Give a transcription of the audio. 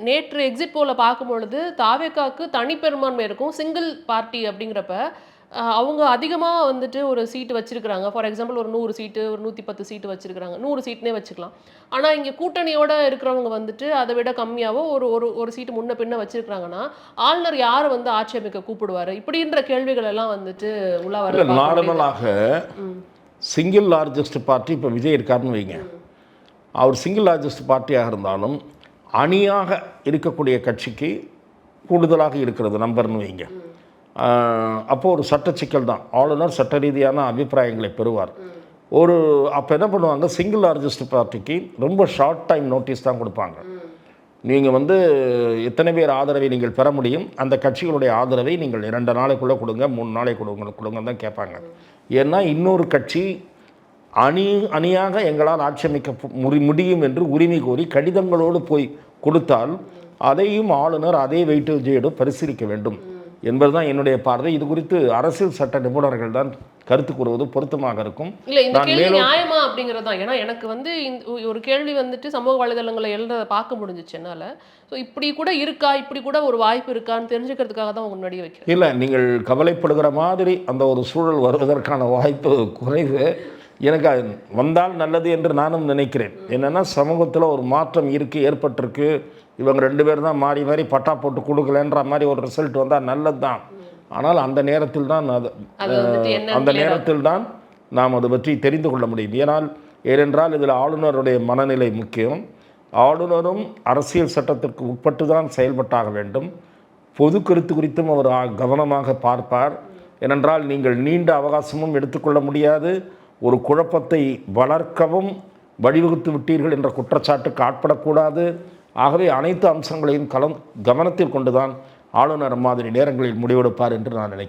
நேற்று எக்ஸிட் போல பார்க்கும்பொழுது தாவேகாவுக்கு தனிப்பெரும்பான்மை இருக்கும். சிங்கிள் பார்ட்டி அப்படிங்கிறப்ப அவங்க அதிகமாக வந்துட்டு ஒரு சீட்டு வச்சிருக்கிறாங்க. ஃபார் எக்ஸாம்பிள் ஒரு 100 சீட்டு, ஒரு 110 சீட்டு வச்சிருக்கிறாங்க. 100 சீட்னே வச்சுக்கலாம். ஆனால் இங்கே கூட்டணியோட இருக்கிறவங்க வந்துட்டு அதை விட கம்மியாவோ ஒரு ஒரு ஒரு சீட்டு முன்ன பின்ன வச்சிருக்கிறாங்கன்னா, ஆளுநர் யாரை வந்து ஆட்சி அமைக்க கூப்பிடுவாரு? இப்படின்ற கேள்விகள் எல்லாம் வந்துட்டு உலா வர நார்மலாக சிங்கிள் லார்ஜஸ்ட் பார்ட்டி இப்போ விஜய் இருக்காருன்னு வைங்க. அவர் சிங்கிள் லார்ஜஸ்ட் பார்ட்டியாக இருந்தாலும் அணியாக இருக்கக்கூடிய கட்சிக்கு கூடுதலாக இருக்கிறது நம்பர்னு வைங்க. அப்போது ஒரு சட்ட சிக்கல் தான். ஆளுநர் சட்ட ரீதியான அபிப்பிராயங்களை பெறுவார். அப்போ என்ன பண்ணுவாங்க, சிங்கிள் லார்ஜஸ்ட் பார்ட்டிக்கு ரொம்ப ஷார்ட் டைம் நோட்டீஸ் தான் கொடுப்பாங்க. நீங்கள் வந்து எத்தனை பேர் ஆதரவை நீங்கள் பெற முடியும், அந்த கட்சிகளுடைய ஆதரவை நீங்கள் 2 நாளைக்குள்ளே கொடுங்க, 3 நாளைக்கு கொடுங்கன்னு தான் கேட்பாங்க. ஏன்னா இன்னொரு கட்சி அணியாக எங்களால் ஆட்சி அமைக்க முடியும் என்று உரிமை கோரி கடிதங்களோடு போய் கொடுத்தால் அதையும் ஆளுநர் அதே வெயிட்டேஜோடு பரிசீலிக்க வேண்டும் என்பதுதான் என்னுடைய பார்வை. இது குறித்து அரசியல் சட்ட நிபுணர்கள் தான் கருத்து கூறுவது பொருத்தமாக இருக்கும். இல்லை, இந்த கேள்வி நியாயமா அப்படிங்கிறது தான். ஏன்னா எனக்கு வந்து ஒரு கேள்வி வந்துட்டு சமூக வலைதளங்களை எழுத பார்க்க முடிஞ்சிச்சு என்னால். ஸோ இப்படி கூட இருக்கா, இப்படி கூட ஒரு வாய்ப்பு இருக்கான்னு தெரிஞ்சுக்கிறதுக்காக தான் உங்க முன்னாடி வைக்கிறேன். இல்லை, நீங்கள் கவலைப்படுகிற மாதிரி அந்த ஒரு சூழல் வருவதற்கான வாய்ப்பு குறைவு. எனக்கு வந்தால் நல்லது என்று நானும் நினைக்கிறேன். என்னென்னா சமூகத்தில் ஒரு மாற்றம் ஏற்பட்டிருக்கு. இவங்க 2 பேர் தான் மாறி மாறி பட்டா போட்டு கொடுக்கலன்ற மாதிரி ஒரு ரிசல்ட் வந்தால் நல்லது தான். ஆனால் அந்த நேரத்தில் தான் நாம் அதை பற்றி தெரிந்து கொள்ள முடியும். ஏனென்றால் இதில் ஆளுநருடைய மனநிலை முக்கியம். ஆளுநரும் அரசியல் சட்டத்திற்கு உட்பட்டு தான் செயல்பட்டாக வேண்டும். பொது கருத்து குறித்தும் அவர் கவனமாக பார்ப்பார். ஏனென்றால் நீங்கள் நீண்ட அவகாசமும் எடுத்துக்கொள்ள முடியாது. ஒரு குழப்பத்தை வளர்க்கவும் வழிவகுத்து விட்டீர்கள் என்ற குற்றச்சாட்டுக்கு ஆட்படக்கூடாது. ஆகவே அனைத்து அம்சங்களையும் கவனத்தில் கொண்டுதான் ஆளுநர் மாதிரி நேரங்களில் முடிவெடுப்பார் என்று நான் நினைக்கிறேன்.